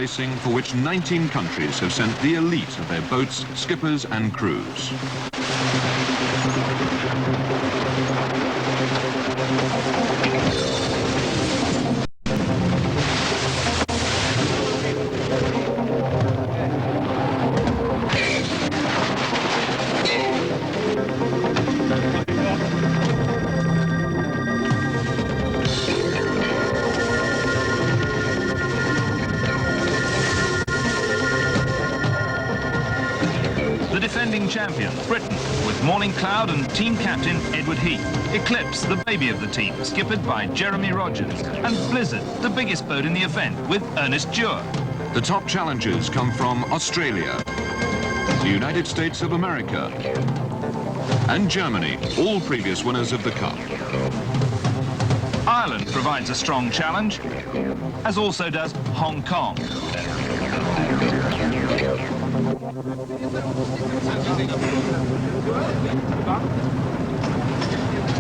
racing for which 19 countries have sent the elite of their boats, skippers and crews. Champion, Britain, with Morning Cloud and team captain Edward Heath. Eclipse, the baby of the team, skippered by Jeremy Rogers. And Blizzard, the biggest boat in the event, with Ernest Dewar. The top challengers come from Australia, the United States of America, and Germany, all previous winners of the Cup. Ireland provides a strong challenge, as also does Hong Kong.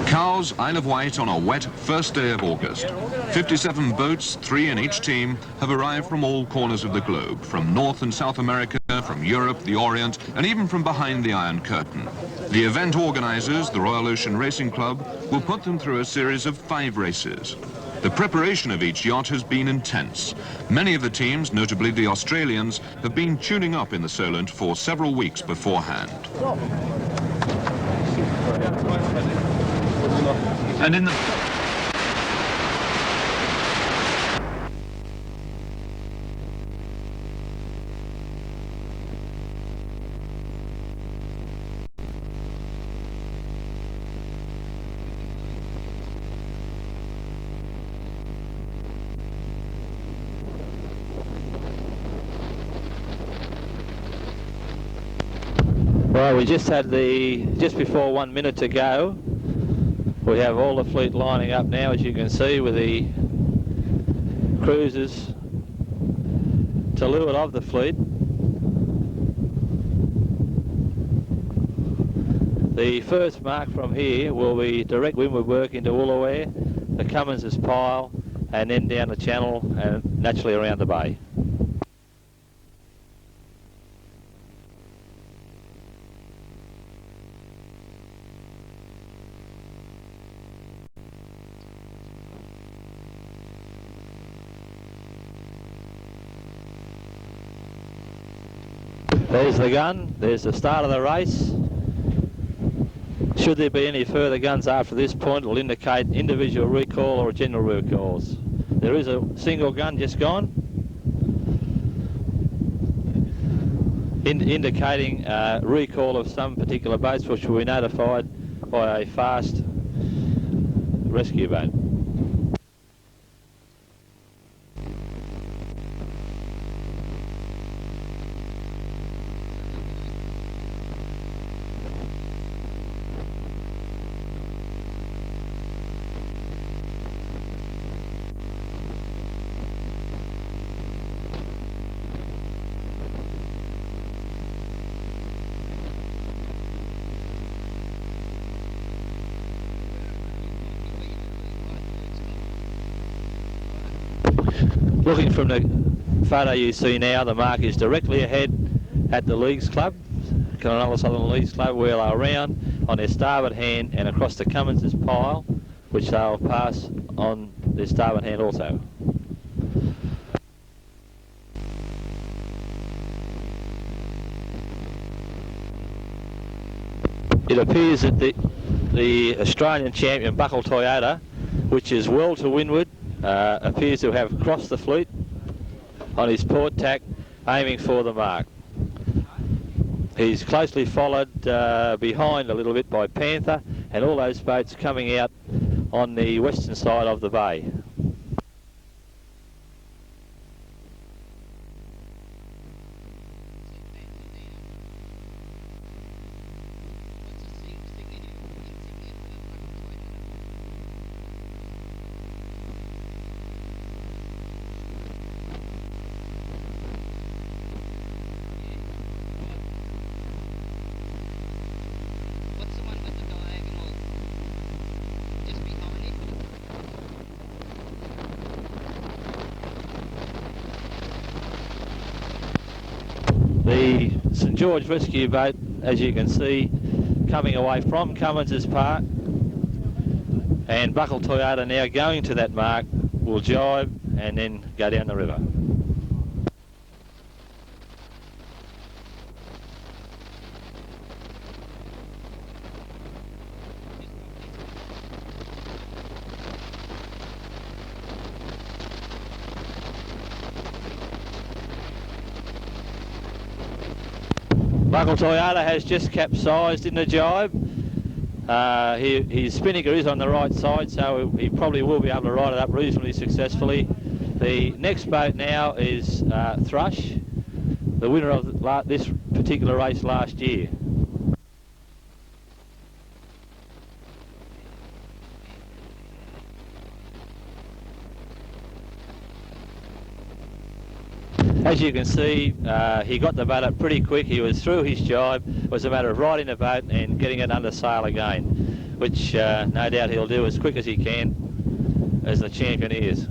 Cowes, Isle of Wight on a wet first day of August. 57 boats, 3 in each team, have arrived from all corners of the globe, from North and South America, from Europe, the Orient, and even from behind the Iron Curtain. The event organisers, the Royal Ocean Racing Club, will put them through a series of 5 races. The preparation of each yacht has been intense. Many of the teams, notably the Australians, have been tuning up in the Solent for several weeks beforehand. And in the... Well, we just had just before 1 minute to go. We have all the fleet lining up now, as you can see, with the cruisers to leeward of the fleet. The first mark from here will be direct windward work into Woolooware, the Cummins's Pile, and then down the channel and naturally around the bay. There's the gun, there's the start of the race. Should there be any further guns after this point, it will indicate individual recall or general recalls. There is a single gun just gone, indicating recall of some particular boats which will be notified by a fast rescue boat. Looking from the photo you see now, the mark is directly ahead at the Leagues Club, Cunnamulla Southern Leagues Club, where they'll round on their starboard hand and across the Cummins's Pile, which they'll pass on their starboard hand also. It appears that the Australian champion Buckle Toyota, which is well to windward, appears to have crossed the fleet on his port tack, aiming for the mark. He's closely followed behind a little bit by Panther and all those boats coming out on the western side of the bay. The St George rescue boat, as you can see, coming away from Cummins's Park, and Buckle Toyota now going to that mark will jibe and then go down the river. Buckle Toyota has just capsized in the jibe. His spinnaker is on the right side, so he probably will be able to ride it up reasonably successfully. The next boat now is Thrush, the winner of this particular race last year. As you can see, he got the boat up pretty quick. He was through his jibe. It was a matter of riding the boat and getting it under sail again, which no doubt he'll do as quick as he can, as the champion is.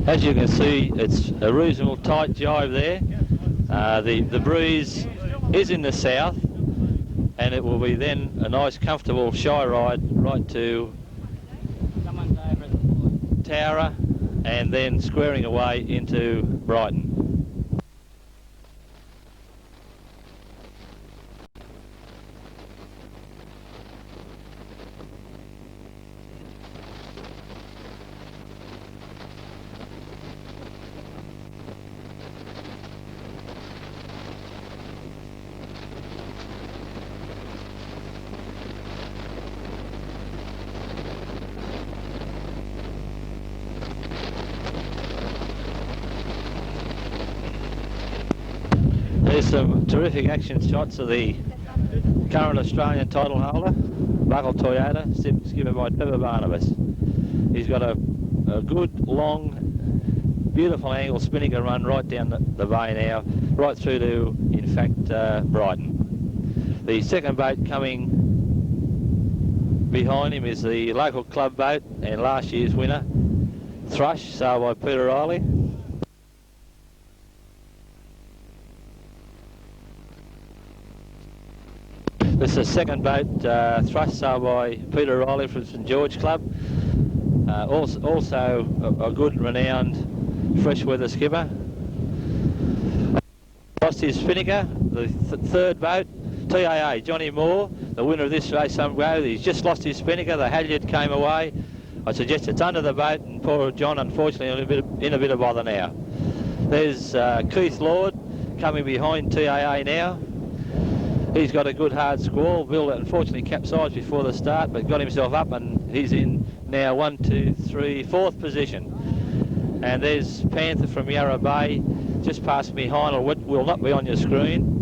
As you can see, it's a reasonable tight jibe there. The breeze is in the south, and it will be then a nice comfortable shy ride right to Towra and then squaring away into Brighton. There's some terrific action shots of the current Australian title holder, Buckle Toyota, skippered by Trevor Barnabas. He's got a good, long, beautiful angle spinnaker run right down the bay now, right through to, in fact, Brighton. The second boat coming behind him is the local club boat and last year's winner, Thrush, sailed by Peter Riley. This is the second boat, Thrush, sailed by Peter Riley from St George Club. Also a good, renowned freshweather skipper. Lost his spinnaker, the third boat, TAA, Johnny Moore, the winner of this race some ago. He's just lost his spinnaker, the halyard came away. I suggest it's under the boat, and poor John, unfortunately, in a bit of bother now. There's Keith Lord coming behind TAA now. He's got a good hard squall. Bill unfortunately capsized before the start, but got himself up, and he's in now 1, 2, 3, 4th position. And there's Panther from Yarra Bay, just passing behind, or will not be on your screen.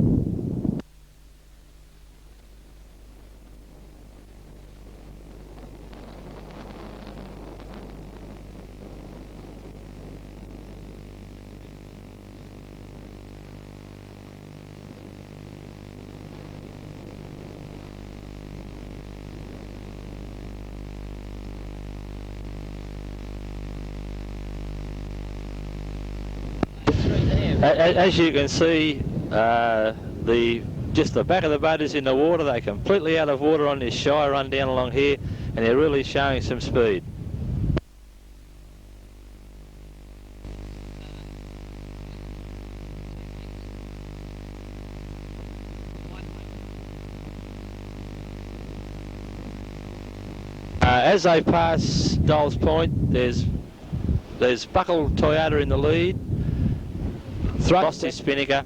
As you can see, just the back of the boat is in the water. They're completely out of water on this shy run down along here, and they're really showing some speed. As they pass Dole's Point, there's Buckle Toyota in the lead. Thrush lost his spinnaker.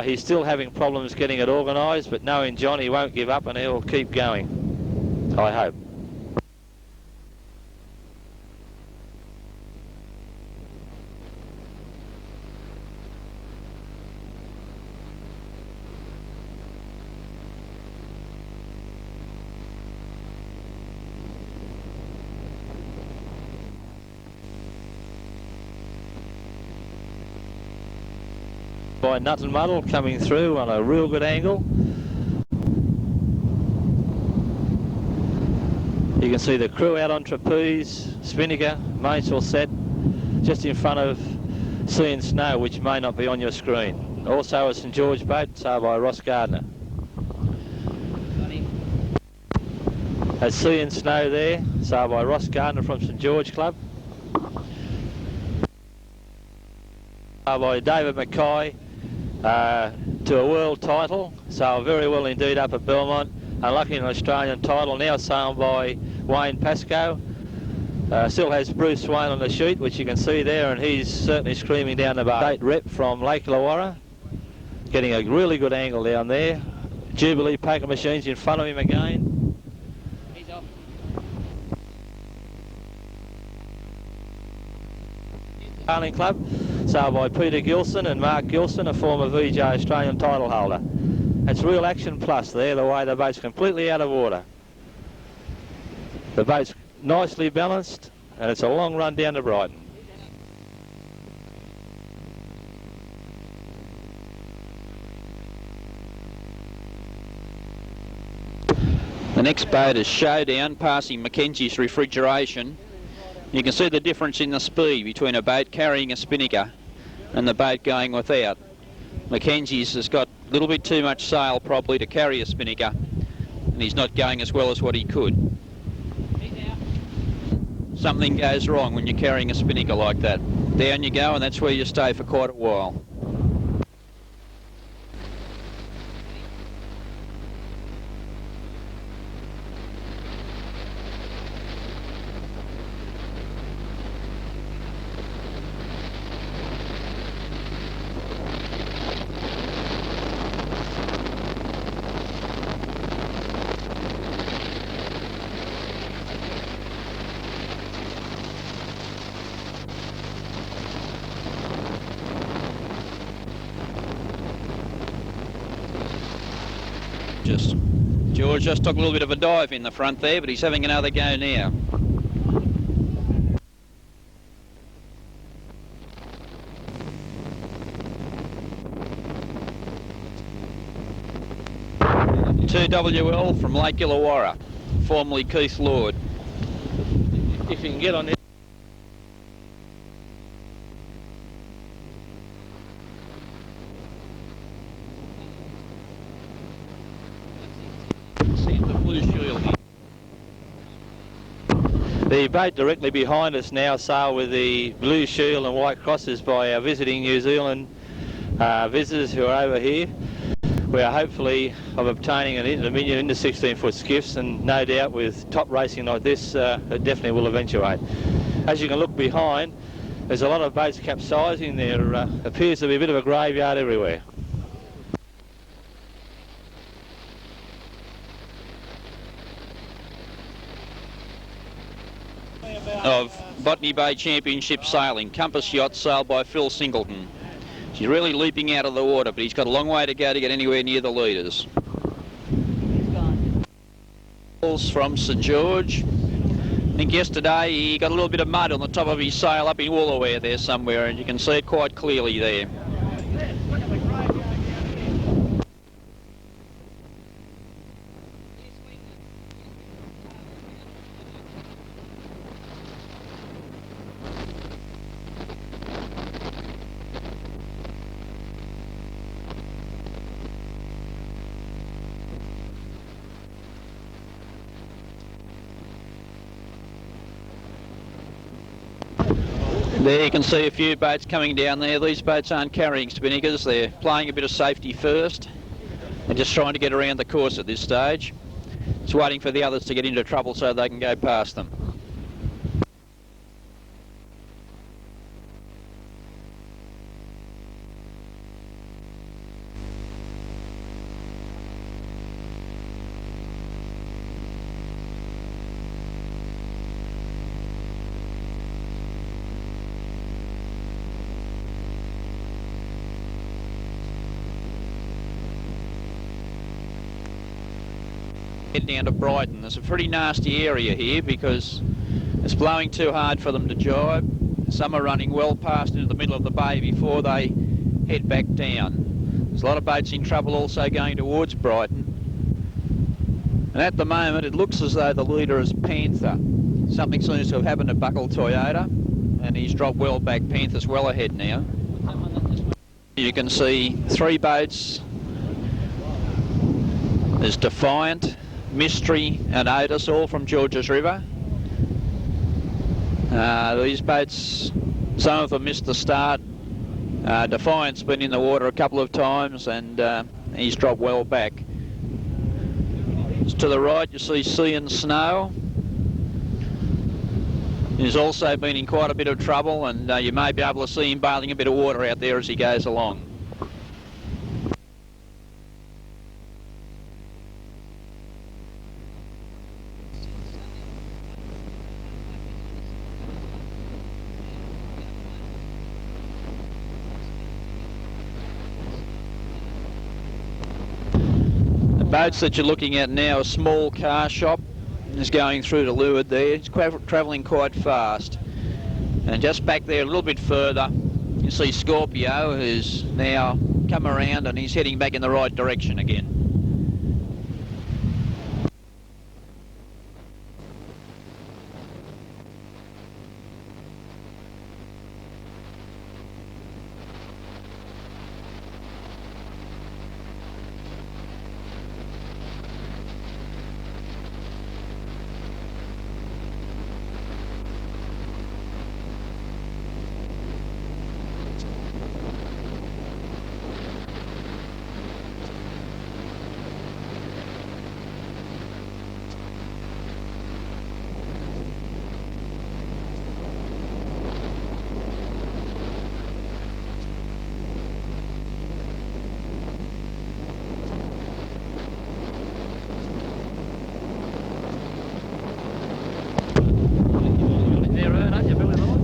He's still having problems getting it organised, but knowing John, he won't give up and he'll keep going, I hope. by Nut and Muddle coming through on a real good angle. You can see the crew out on trapeze, spinnaker, mainsail set, just in front of Sea and Snow, which may not be on your screen. Also a St George boat, sailed by Ross Gardner. That's Sea and Snow there, sailed by Ross Gardner from St George Club. By David Mackay to a world title, sailed very well indeed up at Belmont. Unlucky an Australian title, now sailed by Wayne Pascoe. Still has Bruce Swain on the sheet, which you can see there, and he's certainly screaming down the bar. 8 rep from Lake Illawarra, getting a really good angle down there. Jubilee poker machines in front of him again. Sailing Club, sailed by Peter Gilson and Mark Gilson, a former VJ Australian title holder. It's real action plus there, the way the boat's completely out of water. The boat's nicely balanced, and it's a long run down to Brighton. The next boat is Showdown, passing Mackenzie's Refrigeration. You can see the difference in the speed between a boat carrying a spinnaker and the boat going without. Mackenzie's has got a little bit too much sail probably to carry a spinnaker, and he's not going as well as what he could. Something goes wrong when you're carrying a spinnaker like that. Down you go, and that's where you stay for quite a while. George just took a little bit of a dive in the front there, but he's having another go now. TWL from Lake Illawarra, formerly Keith Lord. If you can get on it. The boat directly behind us now sailed with the blue shield and white crosses by our visiting New Zealand visitors who are over here. We are hopefully of obtaining an intermediate into 16-foot skiffs, and no doubt with top racing like this it definitely will eventuate. As you can look behind, there's a lot of boats capsizing. There appears to be a bit of a graveyard everywhere. Of Botany Bay Championship sailing, Compass Yacht, sailed by Phil Singleton. He's really leaping out of the water, but he's got a long way to go to get anywhere near the leaders. From St George. I think yesterday he got a little bit of mud on the top of his sail up in Woolaware there somewhere, and you can see it quite clearly there. There you can see a few boats coming down there. These boats aren't carrying spinnakers, they're playing a bit of safety first and just trying to get around the course at this stage. It's waiting for the others to get into trouble so they can go past them. Down to Brighton. There's a pretty nasty area here because it's blowing too hard for them to jibe. Some are running well past into the middle of the bay before they head back down. There's a lot of boats in trouble also going towards Brighton. And at the moment it looks as though the leader is Panther. Something seems to have happened to Buckle Toyota, and he's dropped well back. Panther's well ahead now. You can see 3 boats. There's Defiant, Mystery and Otis, all from Georges River. These boats, some of them missed the start. Defiant's been in the water a couple of times, and he's dropped well back. To the right you see Sea and Snow. He's also been in quite a bit of trouble, and you may be able to see him bailing a bit of water out there as he goes along. The boats that you're looking at now, a small car shop is going through to leeward there. It's travelling quite fast. And just back there a little bit further, you see Scorpio, who's now come around and he's heading back in the right direction again.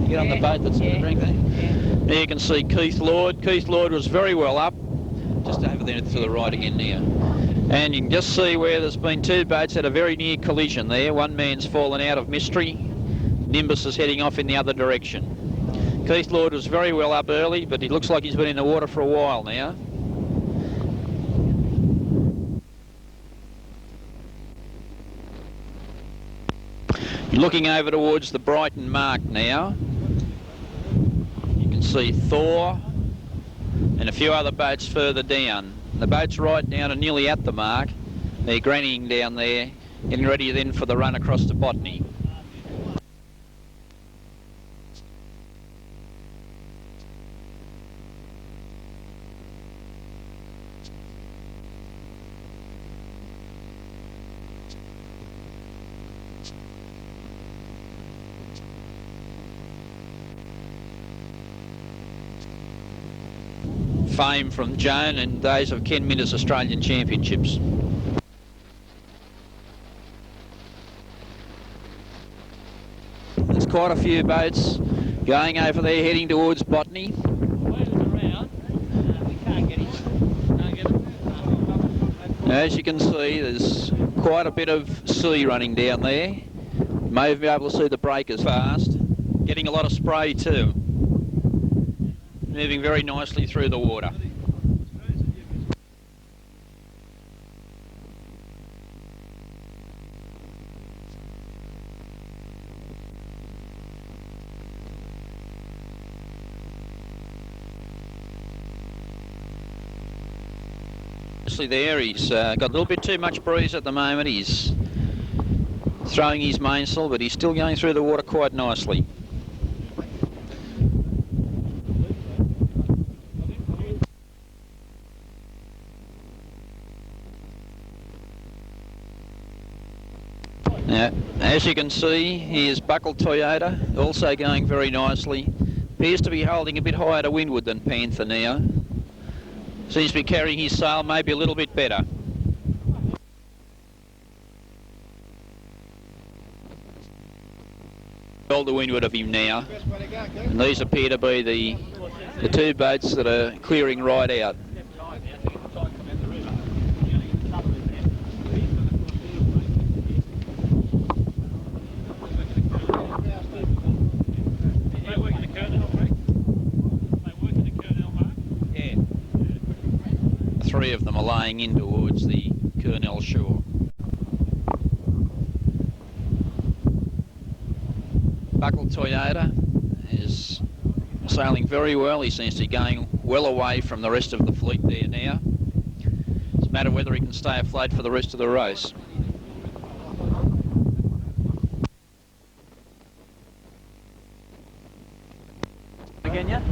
Get on the boat that's going to drink there. There you can see Keith Lord. Keith Lord was very well up, just over there to the right again now. And you can just see where there's been 2 boats at a very near collision there. One man's fallen out of Mystery. Nimbus is heading off in the other direction. Keith Lord was very well up early, but he looks like he's been in the water for a while now. Looking over towards the Brighton mark now, you can see Thor and a few other boats further down. The boats right down are nearly at the mark. They're grannying down there, getting ready then for the run across to Botany. Fame from Joan and days of Ken Minter's Australian Championships. There's quite a few boats going over there heading towards Botany. As you can see, there's quite a bit of sea running down there. You may be able to see the breakers fast. Getting a lot of spray too. Moving very nicely through the water. There, he's got a little bit too much breeze at the moment. He's throwing his mainsail, but he's still going through the water quite nicely. Now, as you can see, here's Buckle Toyota, also going very nicely. Appears to be holding a bit higher to windward than Panther now. Seems to be carrying his sail maybe a little bit better. Well to windward of him now. And these appear to be the 2 boats that are clearing right out. three of them are laying in towards the Kurnell shore. Buckle Toyota is sailing very well. He seems to be going well away from the rest of the fleet there now. It's a matter of whether he can stay afloat for the rest of the race. Again, yeah?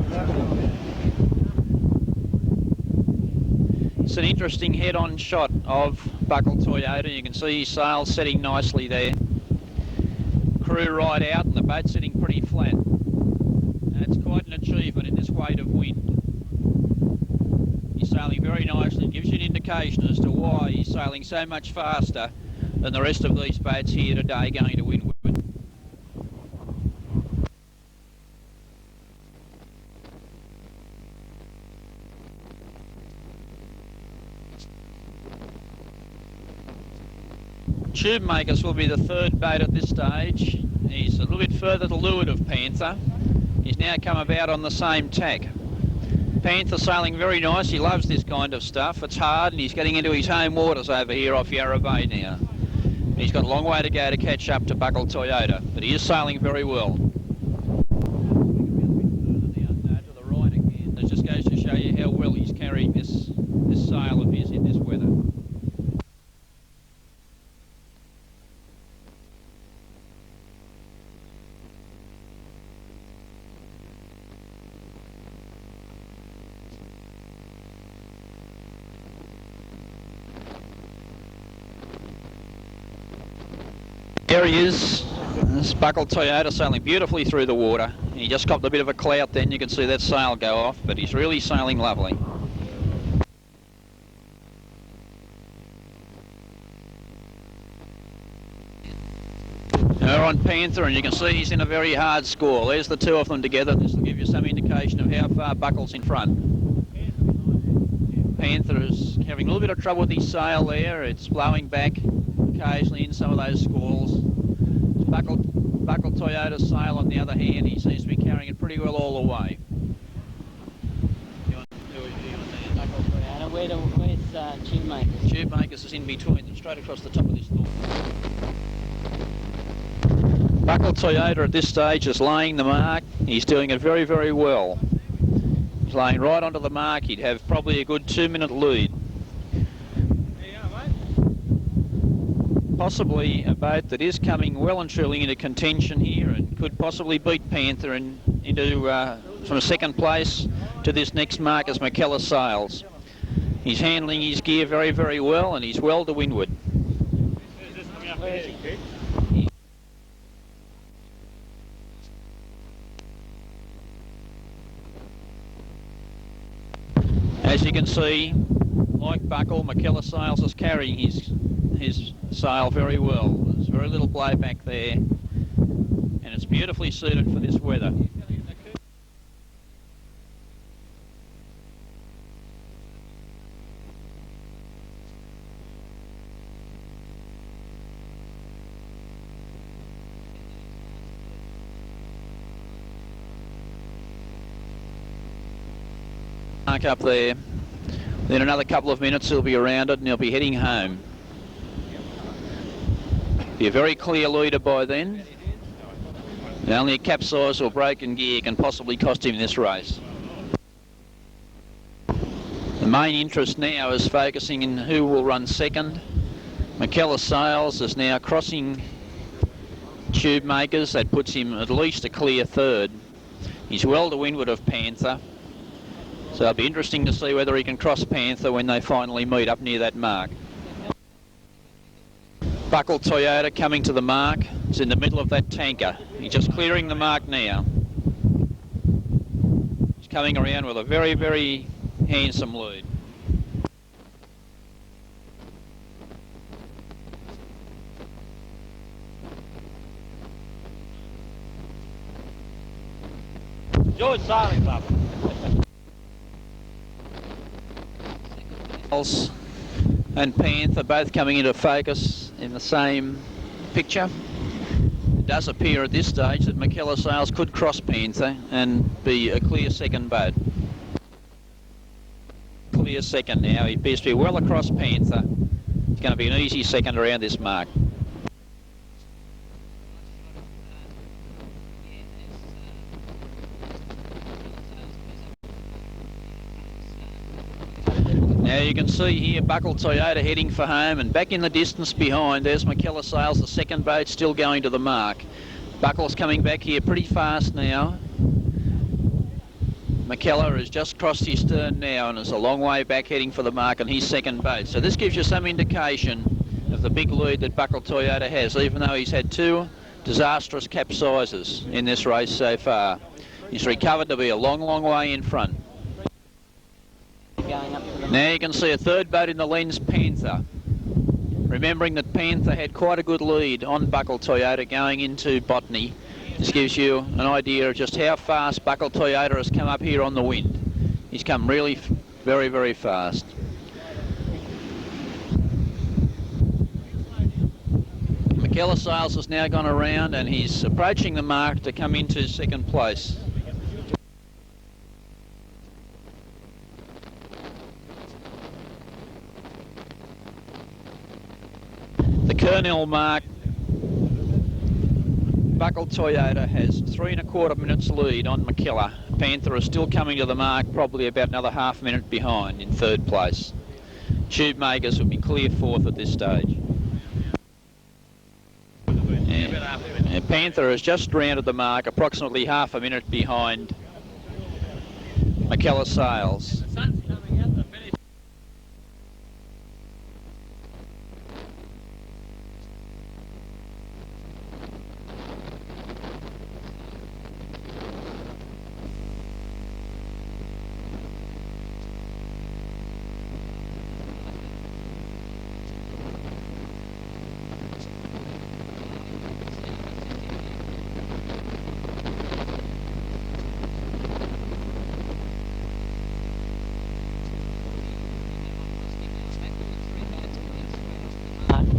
It's an interesting head-on shot of Buckle Toyota. You can see his sails setting nicely there. Crew right out and the boat sitting pretty flat. And it's quite an achievement in this weight of wind. He's sailing very nicely. It gives you an indication as to why he's sailing so much faster than the rest of these boats here today going to windward. Tube Makers will be the third boat at this stage. He's a little bit further to leeward of Panther. He's now come about on the same tack. Panther sailing very nice. He loves this kind of stuff. It's hard and he's getting into his home waters over here off Yarra Bay now. He's got a long way to go to catch up to Buckle Toyota, but he is sailing very well. To the right again. That just goes to show you how well he's carrying this sail of his in this weather. There he is, this Buckle Toyota sailing beautifully through the water. He just copped a bit of a clout then, you can see that sail go off, but he's really sailing lovely. Now we're on Panther and you can see he's in a very hard score. There's the two of them together. This will give you some indication of how far Buckle's in front. Panther is having a little bit of trouble with his sail there. It's blowing back occasionally in some of those squalls. Buckle Toyota's sail on the other hand, he seems to be carrying it pretty well all the way. Where's Tube Makers? Tube Makers is in between them, straight across the top of this door. Buckle Toyota at this stage is laying the mark. He's doing it very, very well. He's laying right onto the mark. He'd have probably a good 2-minute lead. Possibly a boat that is coming well and truly into contention here and could possibly beat Panther and into from second place to this next mark as McKellar sails. He's handling his gear very, very well and he's well to windward. As you can see, like Buckle, McKellar Sails is carrying his sail very well. There's very little blowback there, and it's beautifully suited for this weather. Mark up there. Then another couple of minutes he'll be around it and he'll be heading home. Be a very clear leader by then. And only a capsize or broken gear can possibly cost him this race. The main interest now is focusing in who will run second. McKellar Sails is now crossing Tube Makers. That puts him at least a clear third. He's well to windward of Panther. So it'll be interesting to see whether he can cross Panther when they finally meet up near that mark. Buckle Toyota coming to the mark. It's in the middle of that tanker. He's just clearing the mark now. He's coming around with a very, very handsome lead. George sailing, Bob. And Panther both coming into focus in the same picture. It does appear at this stage that McKellar Sails could cross Panther and be a clear second boat. Clear clear second now. He appears to be well across Panther. It's going to be an easy second around this mark. Now you can see here Buckle Toyota heading for home, and back in the distance behind there's McKellar Sales, the second boat, still going to the mark. Buckle's coming back here pretty fast now. McKellar has just crossed his stern now and is a long way back heading for the mark on his second boat. So this gives you some indication of the big lead that Buckle Toyota has, even though he's had two disastrous capsizes in this race so far. He's recovered to be a long, long way in front. Now you can see a third boat in the lens, Panther. Remembering that Panther had quite a good lead on Buckle Toyota going into Botany. This gives you an idea of just how fast Buckle Toyota has come up here on the wind. He's come really very, very fast. McKellar Sales has now gone around and he's approaching the mark to come into second place. The Kernell mark, Buckle Toyota has 3¼ minutes lead on McKellar. Panther is still coming to the mark, probably about another half minute behind in third place. Tube Makers will be clear fourth at this stage. And Panther has just rounded the mark, approximately half a minute behind McKellar Sales.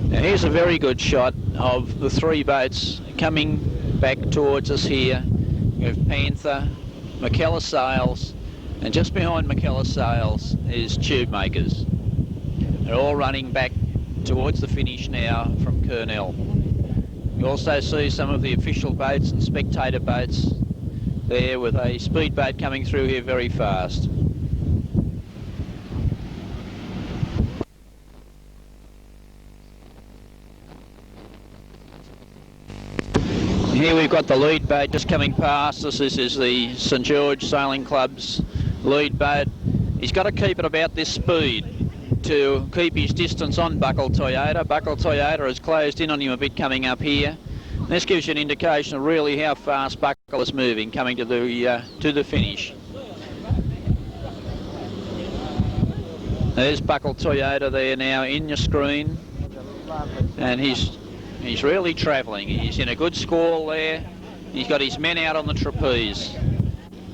Now here's a very good shot of the three boats coming back towards us here. We have Panther, McKellar Sales, and just behind McKellar Sales is Tube Makers. They're all running back towards the finish now from Kernell. You also see some of the official boats and spectator boats there, with a speedboat coming through here very fast. Here we've got the lead boat just coming past us. This is the St George Sailing Club's lead boat. He's got to keep it about this speed to keep his distance on Buckle Toyota. Buckle Toyota has closed in on him a bit coming up here. This gives you an indication of really how fast Buckle is moving coming to the finish. There's Buckle Toyota there now in your screen, and he's really travelling. He's in a good squall there. He's got his men out on the trapeze.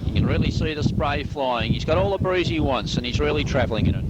You can really see the spray flying. He's got all the breeze he wants, and he's really travelling in it.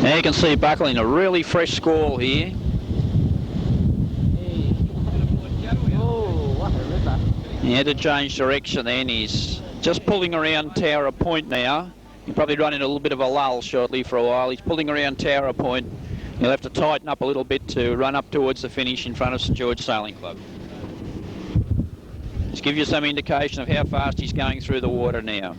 Now you can see Buckle in a really fresh squall here. He had to change direction then. He's just pulling around Tower Point now. He'll probably run in a little bit of a lull shortly for a while. He's pulling around Tower Point. He'll have to tighten up a little bit to run up towards the finish in front of St George Sailing Club. Just give you some indication of how fast he's going through the water now.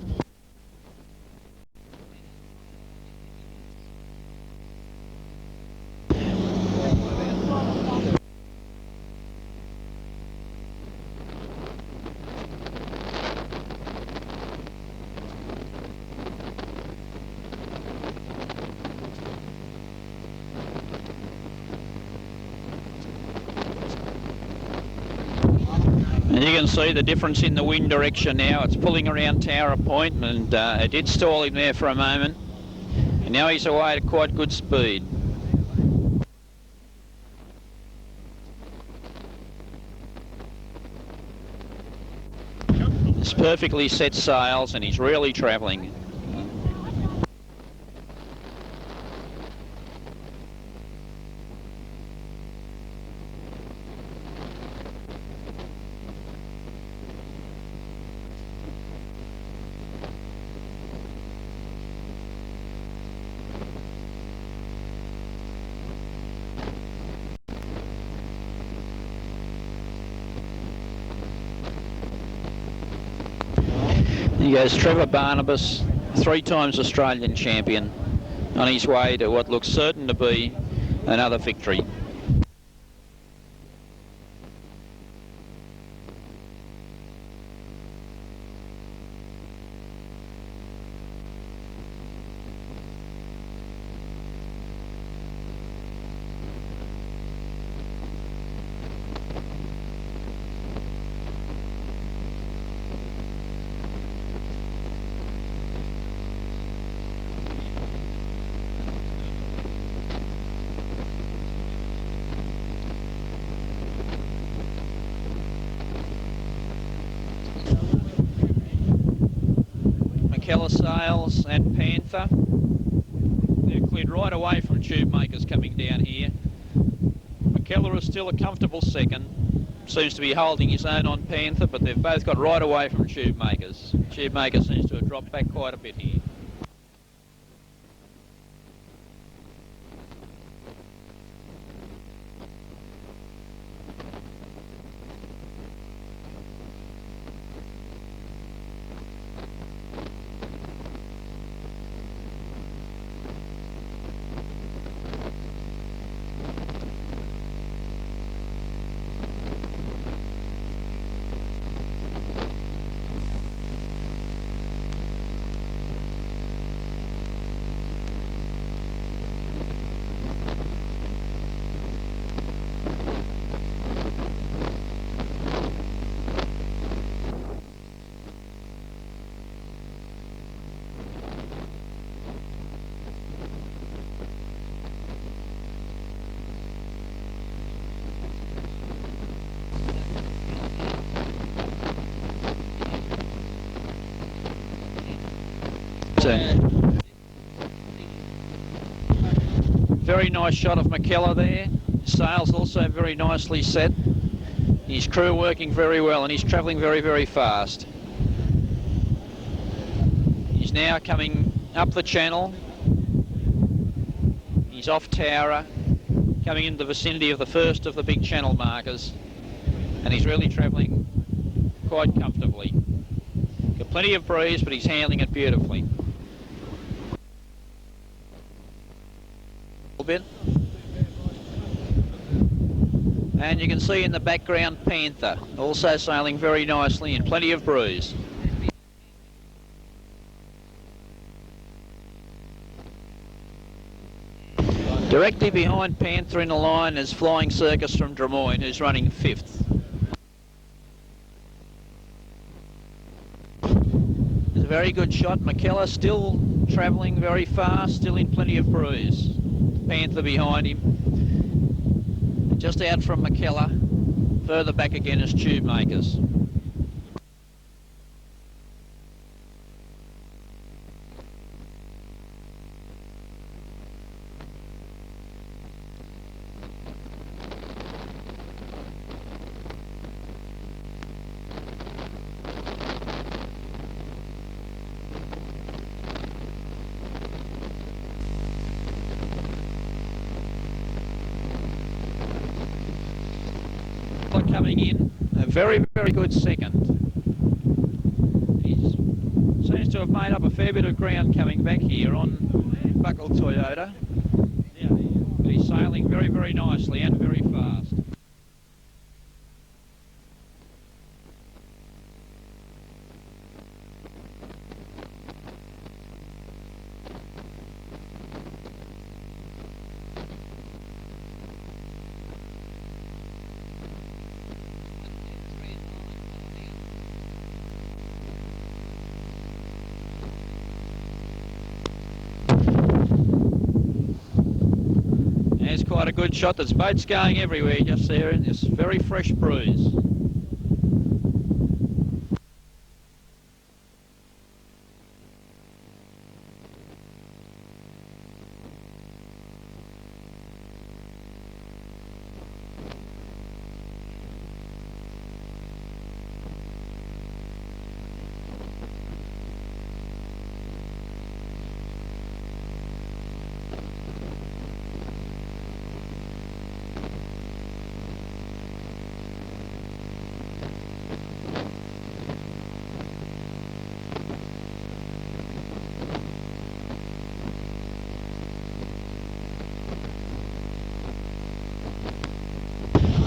And you can see the difference in the wind direction now. It's pulling around Tower Point, and it did stall him there for a moment. And now he's away at quite good speed. It's perfectly set sails and he's really travelling. He goes Trevor Barnabas, 3 times Australian champion, on his way to what looks certain to be another victory. Keller Sails and Panther. They're cleared right away from Tube Makers coming down here. McKellar is still a comfortable second. Seems to be holding his own on Panther, but they've both got right away from Tube Makers. Tube Makers seems to have dropped back quite a bit here. Very nice shot of McKellar there. Sails also very nicely set. His crew working very well and he's travelling very, very fast. He's now coming up the channel. He's off Towra, coming into the vicinity of the first of the big channel markers. And he's really travelling quite comfortably. Got plenty of breeze, but he's handling it beautifully. Bit. And you can see in the background Panther, also sailing very nicely and plenty of breeze. Directly behind Panther in the line is Flying Circus from Des Moines, who's running 5th. It's a very good shot. McKellar still travelling very fast, still in plenty of breeze. Panther behind him. Just out from McKellar. Further back again is Tube Makers. Coming in, a very, very good second. He seems to have made up a fair bit of ground coming back here on Buckle Toyota. But he's sailing very, very nicely and very fast. quite a good shot. There's boats going everywhere just there in this very fresh breeze.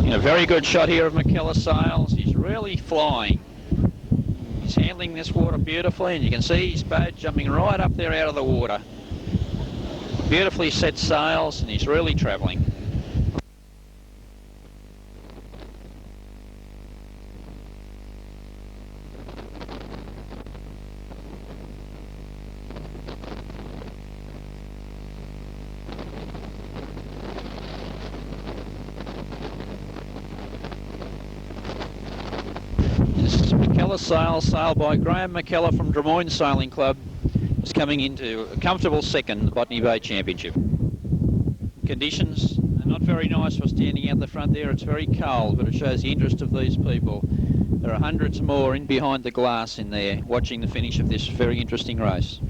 A very good shot here of McKellar Sails. He's really flying. He's handling this water beautifully, and you can see his boat jumping right up there out of the water. Beautifully set sails, and he's really travelling. McKellar Sails, sailed by Graham McKellar from Drummoyne Sailing Club, is coming into a comfortable second, the Botany Bay Championship. Conditions are not very nice for standing out the front there. It's very cold, but it shows the interest of these people. There are hundreds more in behind the glass in there watching the finish of this very interesting race.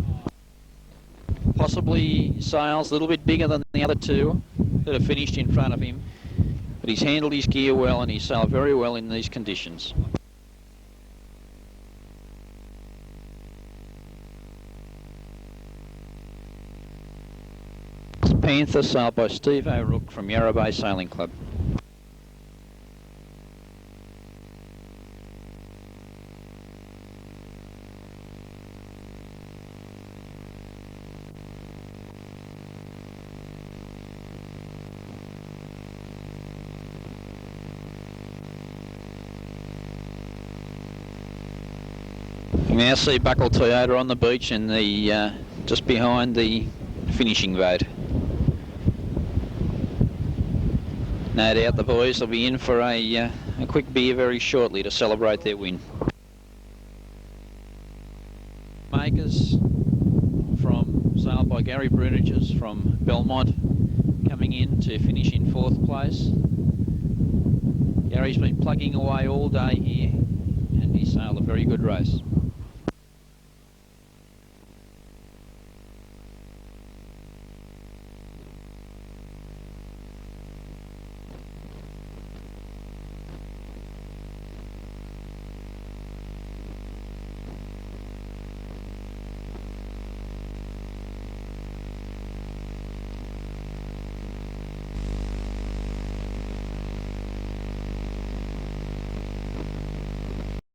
Possibly Sails a little bit bigger than the other two that have finished in front of him, but he's handled his gear well and he's sailed very well in these conditions. Panther, sailed by Steve O'Rourke from Yarra Bay Sailing Club. You now see Buckle Toyota on the beach and the just behind the finishing boat. No doubt the boys will be in for a quick beer very shortly to celebrate their win. Makers from sailed by Gary Bruniges from Belmont, coming in to finish in 4th place. Gary's been plugging away all day here and he sailed a very good race.